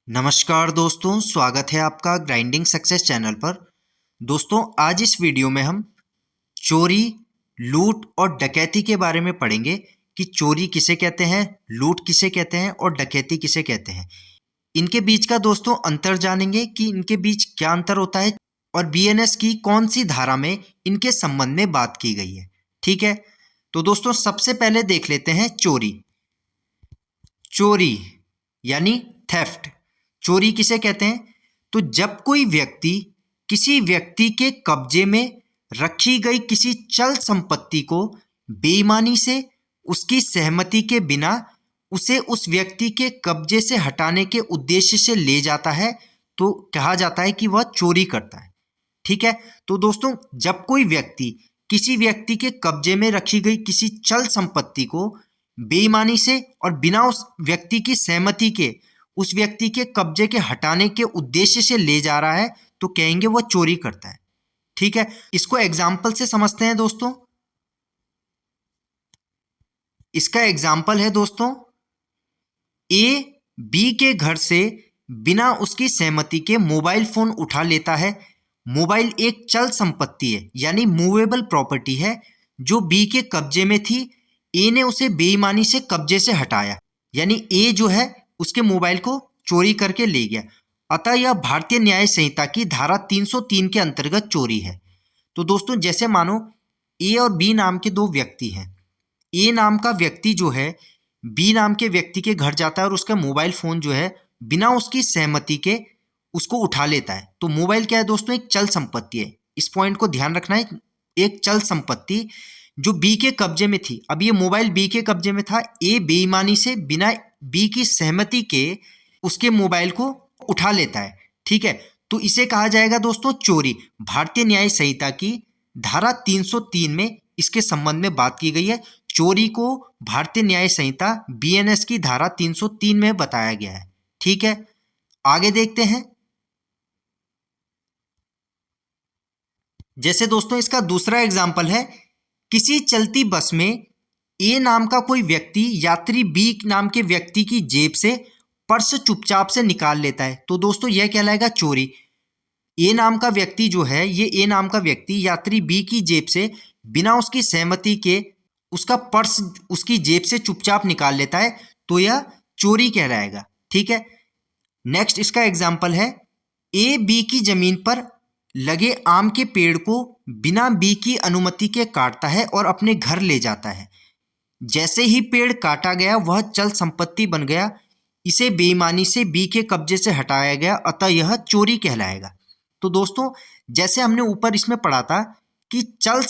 नमस्कार दोस्तों, स्वागत है आपका ग्राइंडिंग सक्सेस चैनल पर। दोस्तों, आज इस वीडियो में हम चोरी, लूट और डकैती के बारे में पढ़ेंगे कि चोरी किसे कहते हैं, लूट किसे कहते हैं और डकैती किसे कहते हैं। इनके बीच का दोस्तों अंतर जानेंगे कि इनके बीच क्या अंतर होता है और बीएनएस की कौन सी धारा में इनके संबंध में बात की गई है। ठीक है, तो दोस्तों सबसे पहले देख लेते हैं चोरी। चोरी यानी थेफ्ट। चोरी किसे कहते हैं? तो जब कोई व्यक्ति किसी व्यक्ति के कब्जे में रखी गई किसी चल संपत्ति को बेईमानी से उसकी सहमति के बिना उसे उस व्यक्ति के कब्जे से हटाने के उद्देश्य से ले जाता है तो कहा जाता है कि वह चोरी करता है। ठीक है, तो दोस्तों जब कोई व्यक्ति किसी व्यक्ति के कब्जे में रखी गई किसी चल संपत्ति को बेईमानी से और बिना उस व्यक्ति की सहमति के उस व्यक्ति के कब्जे के हटाने के उद्देश्य से ले जा रहा है तो कहेंगे वह चोरी करता है। ठीक है, इसको एग्जाम्पल से समझते हैं दोस्तों। इसका एग्जाम्पल है दोस्तों, ए बी के घर से बिना उसकी सहमति के मोबाइल फोन उठा लेता है। मोबाइल एक चल संपत्ति है यानी मूवेबल प्रॉपर्टी है जो बी के कब्जे में थी। ए ने उसे बेईमानी से कब्जे से हटाया यानी ए जो है उसके मोबाइल को चोरी करके ले गया। अतः यह भारतीय न्याय संहिता की धारा 303 के अंतर्गत चोरी है। तो दोस्तों जैसे मानो ए और बी नाम के दो व्यक्ति हैं। ए नाम का व्यक्ति जो है बी नाम के व्यक्ति के घर जाता है और उसका मोबाइल फोन जो है बिना उसकी सहमति के उसको उठा लेता है। तो मोबाइल क्या है दोस्तों? एक चल संपत्ति है। इस पॉइंट को ध्यान रखना है, एक चल संपत्ति जो बी के कब्जे में थी। अब ये मोबाइल बी के कब्जे में था। ए बेईमानी से बिना बी की सहमति के उसके मोबाइल को उठा लेता है। ठीक है, तो इसे कहा जाएगा दोस्तों चोरी। भारतीय न्याय संहिता की धारा 303 में इसके संबंध में बात की गई है। चोरी को भारतीय न्याय संहिता बीएनएस की धारा 303 में बताया गया है। ठीक है, आगे देखते हैं। जैसे दोस्तों इसका दूसरा एग्जाम्पल है, किसी चलती बस में ए नाम का कोई व्यक्ति यात्री बी नाम के व्यक्ति की जेब से पर्स चुपचाप से निकाल लेता है। तो दोस्तों यह कहलाएगा चोरी। ए नाम का व्यक्ति जो है, ये ए नाम का व्यक्ति यात्री बी की जेब से बिना उसकी सहमति के उसका पर्स उसकी जेब से चुपचाप निकाल लेता है तो यह चोरी कहलाएगा। ठीक है, नेक्स्ट इसका एग्जाम्पल है, ए बी की जमीन पर लगे आम के पेड़ को बिना बी की अनुमति के काटता है और अपने घर ले जाता है। जैसे ही पेड़ काटा गया वह चल संपत्ति बन गया। इसे बेईमानी से बी के कब्जे से हटाया गया, अतः यह चोरी कहलाएगा। तो दोस्तों जैसे हमने ऊपर इसमें पढ़ा था कि चल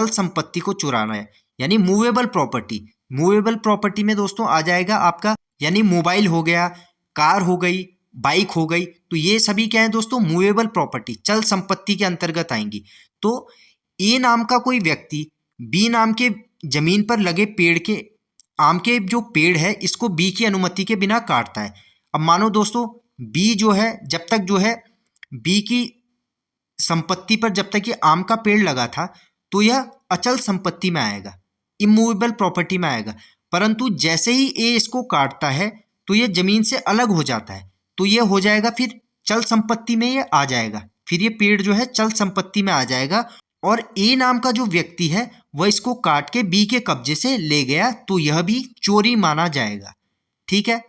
संपत्ति को चुराना है यानी मूवेबल प्रॉपर्टी। मूवेबल प्रॉपर्टी में दोस्तों आ जाएगा आपका यानी मोबाइल हो गया, कार हो गई, बाइक हो गई। तो ये सभी क्या है दोस्तों? मूवेबल प्रॉपर्टी, चल संपत्ति के अंतर्गत आएंगी। तो ए नाम का कोई व्यक्ति बी नाम के जमीन पर लगे पेड़ के आम के जो पेड़ है इसको बी की अनुमति के बिना काटता है। अब मानो दोस्तों बी जो है जब तक जो है बी की संपत्ति पर जब तक ये आम का पेड़ लगा था तो यह अचल संपत्ति में आएगा, इमूवेबल प्रॉपर्टी में आएगा। परंतु जैसे ही ए इसको काटता है तो ये जमीन से अलग हो जाता है तो ये हो जाएगा फिर चल संपत्ति में ये आ जाएगा। फिर ये पेड़ जो है चल संपत्ति में आ जाएगा और ए नाम का जो व्यक्ति है वह इसको काट के बी के कब्जे से ले गया तो यह भी चोरी माना जाएगा। ठीक है,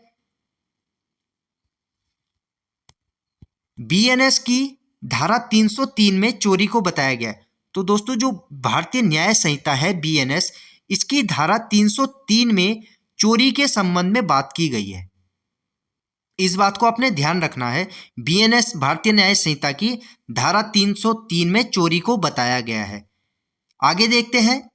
बीएनएस की धारा 303 में चोरी को बताया गया है। तो दोस्तों जो भारतीय न्याय संहिता है बीएनएस, इसकी धारा 303 में चोरी के संबंध में बात की गई है। इस बात को आपने ध्यान रखना है। बीएनएस भारतीय न्याय संहिता की धारा 303 में चोरी को बताया गया है। आगे देखते हैं,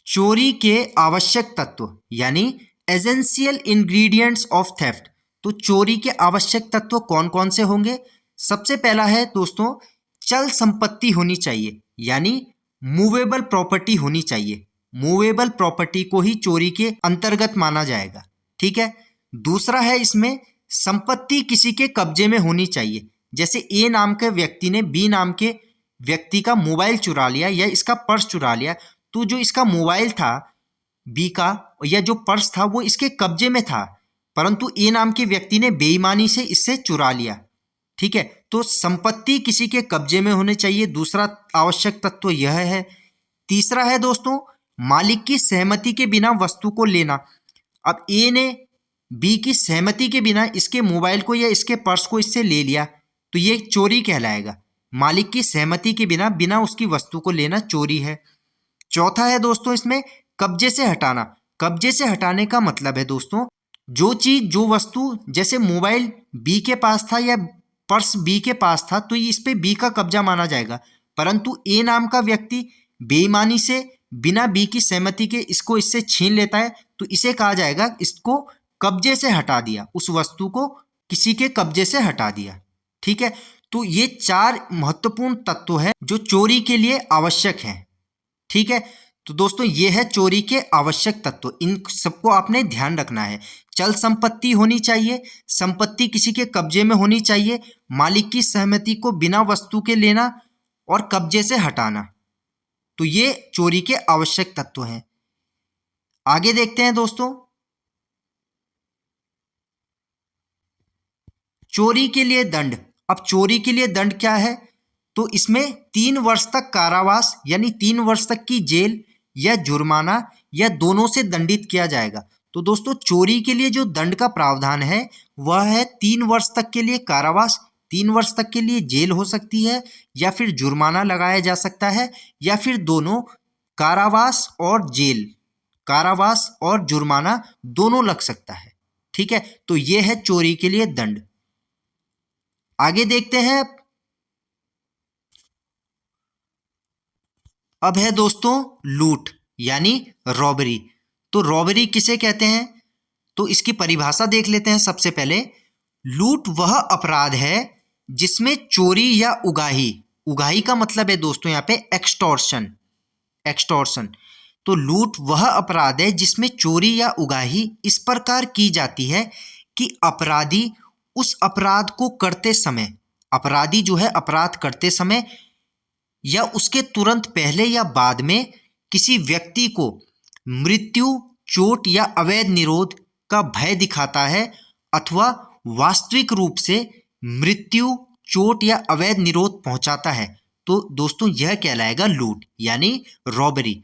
चोरी के आवश्यक तत्व यानी एसेंशियल इंग्रेडिएंट्स ऑफ थेफ्ट। तो चोरी के आवश्यक तत्व कौन कौन से होंगे? सबसे पहला है दोस्तों चल संपत्ति होनी चाहिए यानी मूवेबल प्रॉपर्टी होनी चाहिए। मूवेबल प्रॉपर्टी को ही चोरी के अंतर्गत माना जाएगा। ठीक है, दूसरा है इसमें संपत्ति किसी के कब्जे में होनी चाहिए। जैसे ए नाम के व्यक्ति ने बी नाम के व्यक्ति का मोबाइल चुरा लिया या इसका पर्स चुरा लिया तो जो इसका मोबाइल था बी का या जो पर्स था वो इसके कब्जे में था, परंतु ए नाम के व्यक्ति ने बेईमानी से इससे चुरा लिया। ठीक है, तो संपत्ति किसी के कब्जे में होनी चाहिए, दूसरा आवश्यक तत्व यह है। तीसरा है दोस्तों, मालिक की सहमति के बिना वस्तु को लेना। अब ए ने बी की सहमति के बिना इसके मोबाइल को या इसके पर्स को इससे ले लिया, तो ये चोरी कहलाएगा। मालिक की सहमति के बिना उसकी वस्तु को लेना चोरी है। चौथा है दोस्तों इसमें कब्जे से हटाना। कब्जे से हटाने का मतलब है दोस्तों, जो चीज, जो वस्तु, जैसे मोबाइल बी के पास था या पर्स बी के पास था, तो इस पे बी का कब्जा माना जाएगा, परंतु ए नाम का व्यक्ति बेईमानी से बिना बी की सहमति के इसको इससे छीन लेता है, तो इसे कहा जाएगा इसको कब्जे से हटा दिया, उस वस्तु को किसी के कब्जे से हटा दिया। ठीक है, तो ये 4 महत्वपूर्ण तत्व है जो चोरी के लिए आवश्यक हैं। ठीक है, तो दोस्तों ये है चोरी के आवश्यक तत्व, इन सबको आपने ध्यान रखना है। चल संपत्ति होनी चाहिए, संपत्ति किसी के कब्जे में होनी चाहिए, मालिक की सहमति को बिना वस्तु के लेना और कब्जे से हटाना, तो ये चोरी के आवश्यक तत्व हैं। आगे देखते हैं दोस्तों, चोरी के लिए दंड। अब चोरी के लिए दंड क्या है, तो इसमें 3 वर्ष तक कारावास यानी 3 वर्ष तक की जेल या जुर्माना या दोनों से दंडित किया जाएगा। तो दोस्तों चोरी के लिए जो दंड का प्रावधान है वह है 3 वर्ष तक के लिए कारावास, 3 वर्ष तक के लिए जेल हो सकती है, या फिर जुर्माना लगाया जा सकता है, या फिर दोनों, कारावास और जेल, कारावास और जुर्माना दोनों लग सकता है। ठीक है, तो यह है चोरी के लिए दंड। आगे देखते हैं, अब है दोस्तों लूट यानी रॉबरी। तो रॉबरी किसे कहते हैं, तो इसकी परिभाषा देख लेते हैं। सबसे पहले, लूट वह अपराध है जिसमें चोरी या उगाही, उगाही का मतलब है दोस्तों यहाँ पे एक्सटॉर्शन, एक्सटॉर्शन। तो लूट वह अपराध है जिसमें चोरी या उगाही इस प्रकार की जाती है कि अपराधी उस अपराध को करते समय, अपराधी जो है अपराध करते समय या उसके तुरंत पहले या बाद में किसी व्यक्ति को मृत्यु, चोट या अवैध निरोध का भय दिखाता है, अथवा वास्तविक रूप से मृत्यु, चोट या अवैध निरोध पहुंचाता है। तो दोस्तों यह कहलाएगा लूट यानी रॉबरी।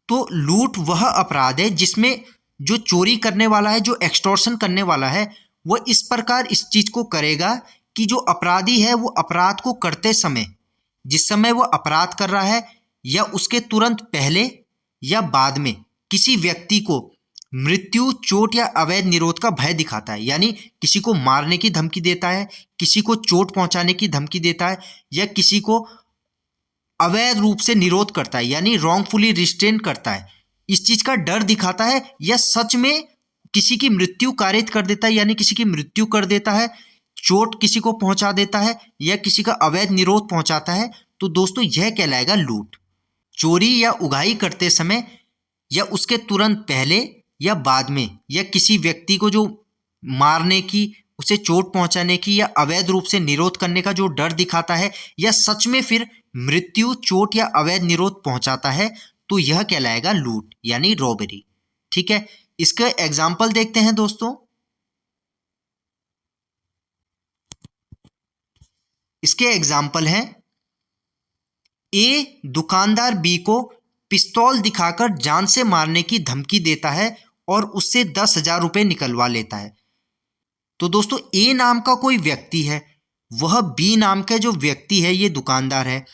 तो लूट वह अपराध है जिसमें जो चोरी करने वाला है, जो एक्सटॉर्शन करने वाला है, वह इस प्रकार इस चीज को करेगा कि जो अपराधी है वो अपराध को करते समय, जिस समय वो अपराध कर रहा है या उसके तुरंत पहले या बाद में किसी व्यक्ति को मृत्यु, चोट या अवैध निरोध का भय दिखाता है, यानी किसी को मारने की धमकी देता है, किसी को चोट पहुंचाने की धमकी देता है, या किसी को अवैध रूप से निरोध करता है यानी रॉन्गफुली रिस्ट्रेन करता है, इस चीज का डर दिखाता है, या सच में किसी की मृत्यु कारित कर देता है यानी किसी की मृत्यु कर देता है, चोट किसी को पहुंचा देता है, या किसी का अवैध निरोध पहुंचाता है, तो दोस्तों यह कहलाएगा लूट। चोरी या उगाही करते समय या उसके तुरंत पहले या बाद में, या किसी व्यक्ति को जो मारने की, उसे चोट पहुंचाने की या अवैध रूप से निरोध करने का जो डर दिखाता है, या सच में फिर मृत्यु, चोट या अवैध निरोध पहुंचाता है, तो यह कहलाएगा लूट यानी रॉबरी। ठीक है, इसका एग्जाम्पल देखते हैं दोस्तों। इसके एग्जाम्पल हैं, ए दुकानदार बी को पिस्तौल दिखाकर जान से मारने की धमकी देता है और उससे 10,000 रुपये निकलवा लेता है। तो दोस्तों ए नाम का कोई व्यक्ति है, वह बी नाम का जो व्यक्ति है, ये दुकानदार है।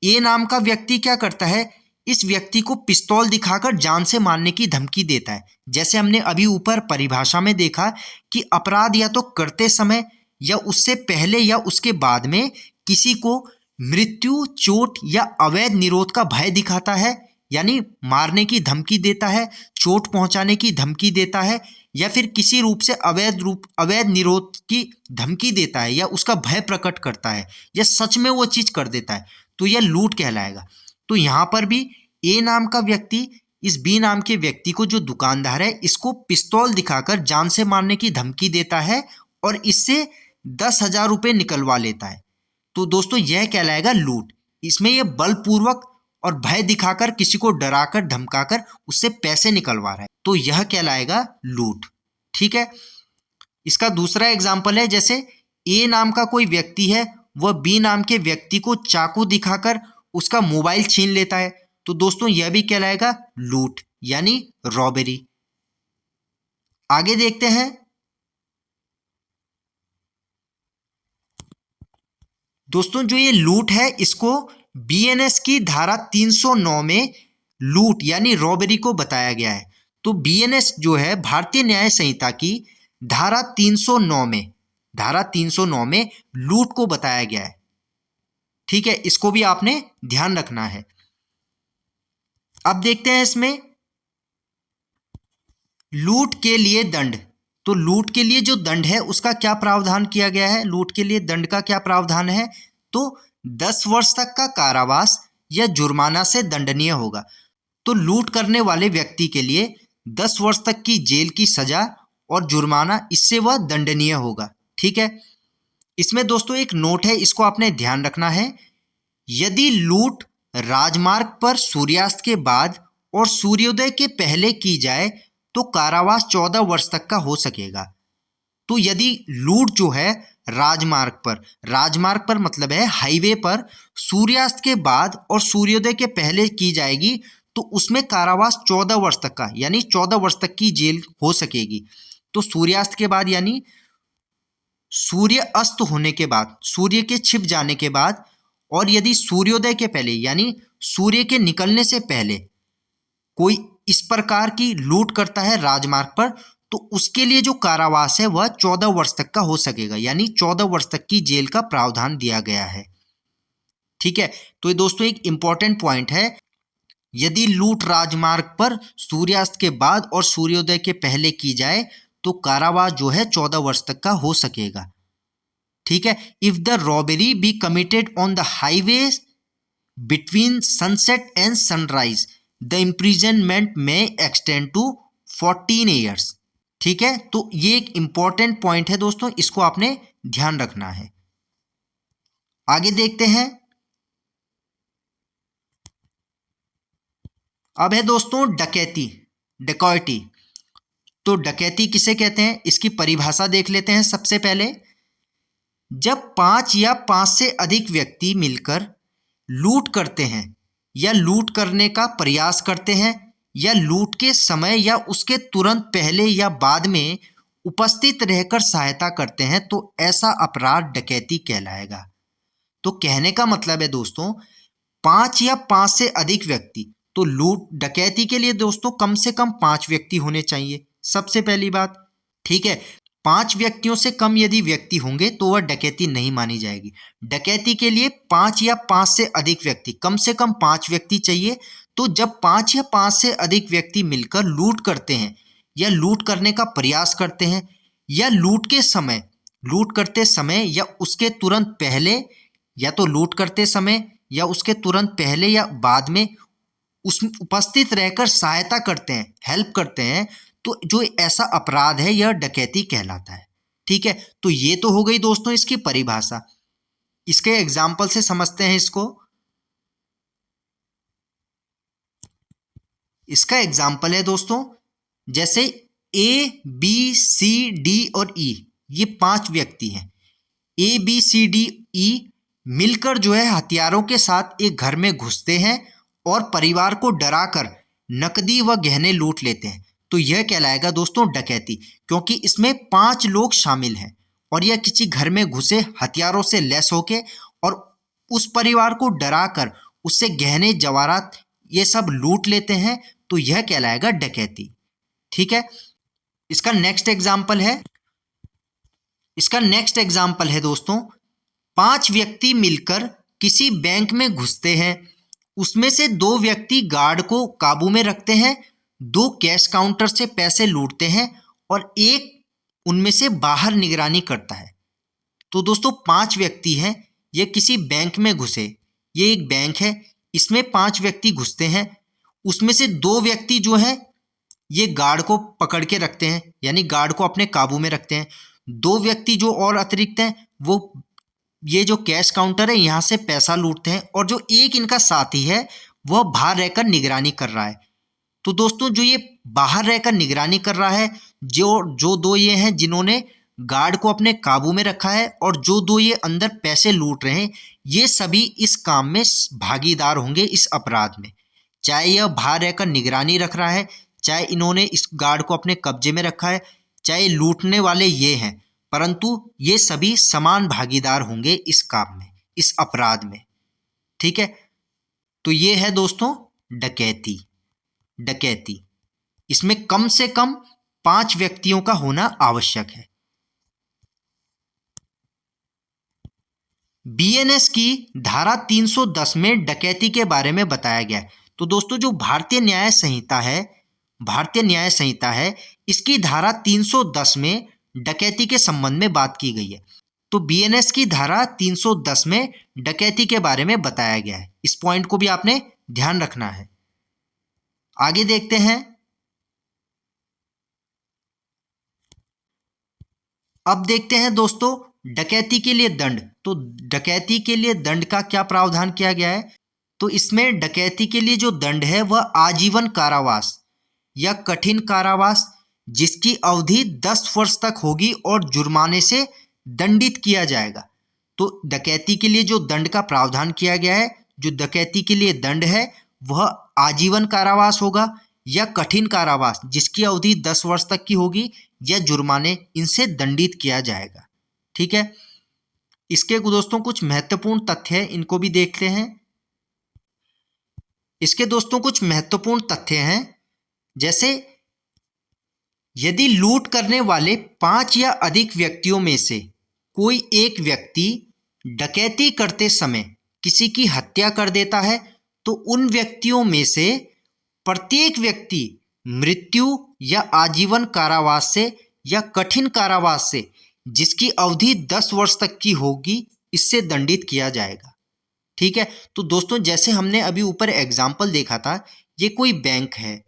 ए नाम का व्यक्ति क्या करता है, इस व्यक्ति को पिस्तौल दिखाकर जान से मारने की धमकी देता है। जैसे हमने अभी ऊपर परिभाषा में देखा कि अपराध या तो करते समय या उससे पहले या उसके बाद में किसी को मृत्यु, चोट या अवैध निरोध का भय दिखाता है, यानी मारने की धमकी देता है, चोट पहुंचाने की धमकी देता है, या फिर किसी रूप से अवैध निरोध की धमकी देता है, या उसका भय प्रकट करता है, या सच में वो चीज कर देता है, तो यह लूट कहलाएगा। तो यहाँ पर भी ए नाम का व्यक्ति इस बी नाम के व्यक्ति को, जो दुकानदार है, इसको पिस्तौल दिखाकर जान से मारने की धमकी देता है और इससे 10,000 रुपये निकलवा लेता है। तो दोस्तों यह कहलाएगा लूट। इसमें यह बलपूर्वक और भय दिखाकर किसी को डराकर धमकाकर उससे पैसे निकलवा रहा है, तो यह कहलाएगा लूट। ठीक है। इसका दूसरा एग्जाम्पल है, जैसे ए नाम का कोई व्यक्ति है, वह बी नाम के व्यक्ति को चाकू दिखाकर उसका मोबाइल छीन लेता है, तो दोस्तों यह भी कहलाएगा लूट यानी रॉबरी। आगे देखते हैं। दोस्तों जो ये लूट है इसको बीएनएस की धारा 309 में लूट यानी रॉबरी को बताया गया है। तो बीएनएस जो है भारतीय न्याय संहिता की धारा 309 में लूट को बताया गया है। ठीक है, इसको भी आपने ध्यान रखना है। अब देखते हैं इसमें लूट के लिए दंड। तो लूट के लिए जो दंड है उसका क्या प्रावधान किया गया है? लूट के लिए दंड का क्या प्रावधान है? तो 10 वर्ष तक का कारावास या जुर्माना से दंडनीय होगा। तो लूट करने वाले व्यक्ति के लिए 10 वर्ष तक की जेल की सजा और जुर्माना, इससे वह दंडनीय होगा। ठीक है। इसमें दोस्तों एक नोट है, इसको आपने ध्यान रखना है। यदि लूट राजमार्ग पर सूर्यास्त के बाद और सूर्योदय के पहले की जाए तो कारावास 14 वर्ष तक का हो सकेगा। तो यदि लूट जो है राजमार्ग पर मतलब है हाईवे पर सूर्यास्त के बाद और सूर्योदय के पहले की जाएगी तो उसमें कारावास 14 वर्ष तक का यानी 14 वर्ष तक की जेल हो सकेगी। तो सूर्यास्त के बाद यानी सूर्य अस्त होने के बाद, सूर्य के छिप जाने के बाद, और यदि सूर्योदय के पहले यानी सूर्य के निकलने से पहले कोई इस प्रकार की लूट करता है राजमार्ग पर, तो उसके लिए जो कारावास है वह 14 वर्ष तक का हो सकेगा, यानी 14 वर्ष तक की जेल का प्रावधान दिया गया है। ठीक है। तो ये दोस्तों एक इंपॉर्टेंट पॉइंट है, यदि लूट राजमार्ग पर सूर्यास्त के बाद और सूर्योदय के पहले की जाए तो कारावास जो है 14 वर्ष तक का हो सकेगा। ठीक है। If the robbery be committed on the highway between sunset and sunrise the imprisonment में एक्सटेंड टू 14 ईयर्स। ठीक है। तो ये एक इंपॉर्टेंट पॉइंट है दोस्तों, इसको आपने ध्यान रखना है। आगे देखते हैं। अब है दोस्तों डकैती। तो डकैती किसे कहते हैं, इसकी परिभाषा देख लेते हैं। सबसे पहले, जब 5 या 5 से अधिक व्यक्ति मिलकर लूट करते हैं या लूट करने का प्रयास करते हैं या लूट के समय या उसके तुरंत पहले या बाद में उपस्थित रहकर सहायता करते हैं, तो ऐसा अपराध डकैती कहलाएगा। तो कहने का मतलब है दोस्तों 5 या 5 से अधिक व्यक्ति, तो लूट डकैती के लिए दोस्तों कम से कम 5 व्यक्ति होने चाहिए, सबसे पहली बात। ठीक है। 5 व्यक्तियों से कम यदि व्यक्ति होंगे तो वह डकैती नहीं मानी जाएगी। डकैती के लिए 5 या 5 से अधिक व्यक्ति, कम से कम 5 व्यक्ति चाहिए। तो जब 5 या 5 से अधिक व्यक्ति मिलकर लूट करते हैं या लूट करने का प्रयास करते हैं या लूट करते समय या उसके तुरंत पहले, या तो लूट करते समय या उसके तुरंत पहले या बाद में उसमें उपस्थित रहकर सहायता करते हैं, हेल्प करते हैं, तो जो ऐसा अपराध है यह डकैती कहलाता है। ठीक है। तो ये तो हो गई दोस्तों इसकी परिभाषा। इसके एग्जाम्पल से समझते हैं इसको। इसका एग्जाम्पल है दोस्तों, जैसे ए बी सी डी और ई, ये 5 व्यक्ति हैं। A B C D E मिलकर जो है हथियारों के साथ एक घर में घुसते हैं और परिवार को डराकर नकदी व गहने लूट लेते हैं, तो यह कहलाएगा दोस्तों डकैती, क्योंकि इसमें 5 लोग शामिल हैं और यह किसी घर में घुसे हथियारों से लैस होके और उस परिवार को डराकर उससे गहने जवाहरात ये सब लूट लेते हैं, तो यह कहलाएगा डकैती। ठीक है। इसका नेक्स्ट एग्जाम्पल है दोस्तों, 5 व्यक्ति मिलकर किसी बैंक में घुसते हैं, उसमें से 2 व्यक्ति गार्ड को काबू में रखते हैं, 2 कैश काउंटर से पैसे लूटते हैं और एक उनमें से बाहर निगरानी करता है। तो दोस्तों 5 व्यक्ति हैं, ये किसी बैंक में घुसे, ये एक बैंक है, इसमें 5 व्यक्ति घुसते हैं, उसमें से 2 व्यक्ति जो हैं ये गार्ड को पकड़ के रखते हैं, यानी गार्ड को अपने काबू में रखते हैं। 2 व्यक्ति जो और अतिरिक्त हैं वो ये जो कैश काउंटर है यहाँ से पैसा लूटते हैं, और जो एक इनका साथी है वह बाहर रहकर निगरानी कर रहा है। तो दोस्तों जो ये बाहर रहकर निगरानी कर रहा है, जो दो ये हैं जिन्होंने गार्ड को अपने काबू में रखा है, और जो दो ये अंदर पैसे लूट रहे हैं, ये सभी इस काम में भागीदार होंगे, इस अपराध में। चाहे यह बाहर रहकर निगरानी रख रहा है, चाहे इन्होंने इस गार्ड को अपने कब्जे में रखा है, चाहे लूटने वाले ये हैं, परंतु ये सभी समान भागीदार होंगे इस काम में, इस अपराध में। ठीक है, तो ये है दोस्तों डकैती। डकैती इसमें कम से कम 5 व्यक्तियों का होना आवश्यक है। बीएनएस की धारा 310 में डकैती के बारे में बताया गया है। तो दोस्तों जो भारतीय न्याय संहिता है, इसकी धारा 310 में डकैती के संबंध में बात की गई है। तो बीएनएस की धारा 310 में डकैती के बारे में बताया गया है। इस पॉइंट को भी आपने ध्यान रखना है। आगे देखते हैं। अब देखते हैं दोस्तों डकैती के लिए दंड। तो डकैती के लिए दंड का क्या प्रावधान किया गया है? तो इसमें डकैती के लिए जो दंड है वह आजीवन कारावास या कठिन कारावास, जिसकी अवधि 10 वर्ष तक होगी और जुर्माने से दंडित किया जाएगा। तो डकैती के लिए जो दंड का प्रावधान किया गया है, जो डकैती के लिए दंड है वह आजीवन कारावास होगा या कठिन कारावास, जिसकी अवधि 10 वर्ष तक की होगी, या जुर्माने इनसे दंडित किया जाएगा। ठीक है, इसके दोस्तों कुछ महत्वपूर्ण तथ्य हैं, इनको भी देखते हैं। इसके दोस्तों कुछ महत्वपूर्ण तथ्य हैं, जैसे यदि लूट करने वाले 5 या अधिक व्यक्तियों में से कोई एक व्यक्ति डकैती करते समय किसी की हत्या कर देता है, तो उन व्यक्तियों में से प्रत्येक व्यक्ति मृत्यु या आजीवन कारावास से या कठिन कारावास से, जिसकी अवधि 10 वर्ष तक की होगी, इससे दंडित किया जाएगा। ठीक है, तो दोस्तों जैसे हमने अभी ऊपर एग्जाम्पल देखा था, ये कोई बैंक है,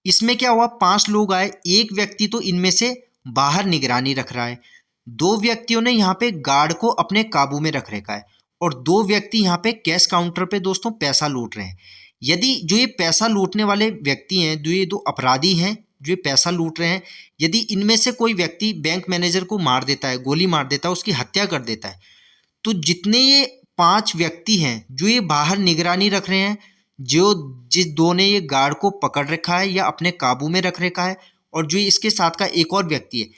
इसमें क्या हुआ, 5 लोग आए, एक व्यक्ति तो इनमें से बाहर निगरानी रख रहा है, 2 व्यक्तियों ने यहाँ पे गार्ड को अपने काबू में रख रखा है, और 2 व्यक्ति यहाँ पे कैश काउंटर पे दोस्तों पैसा लूट रहे हैं। यदि जो ये पैसा लूटने वाले व्यक्ति हैं, जो ये 2 अपराधी हैं जो ये पैसा लूट रहे हैं, यदि इनमें से कोई व्यक्ति बैंक मैनेजर को मार देता है, गोली मार देता है, उसकी हत्या कर देता है, तो जितने ये 5 व्यक्ति हैं जो ये बाहर निगरानी रख रहे हैं, जिस 2 ने ये गार्ड को पकड़ रखा है या अपने काबू में रख रखा है, और जो इसके साथ का एक और व्यक्ति है,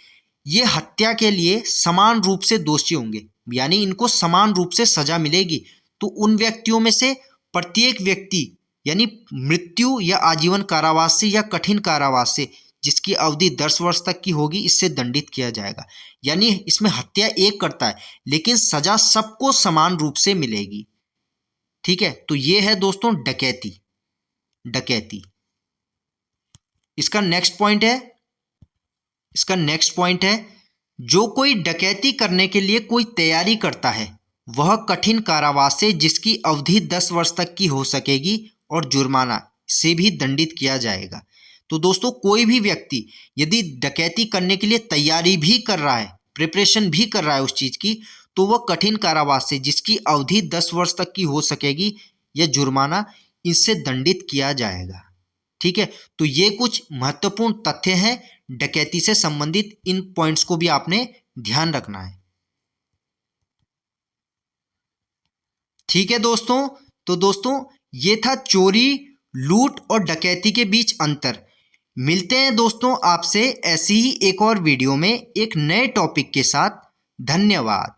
ये हत्या के लिए समान रूप से दोषी होंगे, यानी इनको समान रूप से सजा मिलेगी। तो उन व्यक्तियों में से प्रत्येक व्यक्ति यानी मृत्यु या आजीवन कारावास से या कठिन कारावास से, जिसकी अवधि 10 वर्ष तक की होगी, इससे दंडित किया जाएगा। यानी इसमें हत्या एक करता है, लेकिन सजा सबको समान रूप से मिलेगी। ठीक है, तो ये है दोस्तों डकैती। इसका नेक्स्ट पॉइंट है, जो कोई डकैती करने के लिए कोई तैयारी करता है, वह कठिन कारावास से, जिसकी अवधि 10 वर्ष तक की हो सकेगी, और जुर्माना से भी दंडित किया जाएगा। तो दोस्तों कोई भी व्यक्ति यदि डकैती करने के लिए तैयारी भी कर रहा है, प्रिपरेशन भी कर रहा है उस चीज़ की, तो वह कठिन कारावास से, जिसकी अवधि 10 वर्ष तक की हो सकेगी, या जुर्माना, इससे दंडित किया जाएगा। ठीक है, तो ये कुछ महत्वपूर्ण तथ्य हैं डकैती से संबंधित। इन पॉइंट्स को भी आपने ध्यान रखना है। ठीक है दोस्तों, तो दोस्तों ये था चोरी, लूट और डकैती के बीच अंतर। मिलते हैं दोस्तों आपसे ऐसी ही एक और वीडियो में एक नए टॉपिक के साथ। धन्यवाद।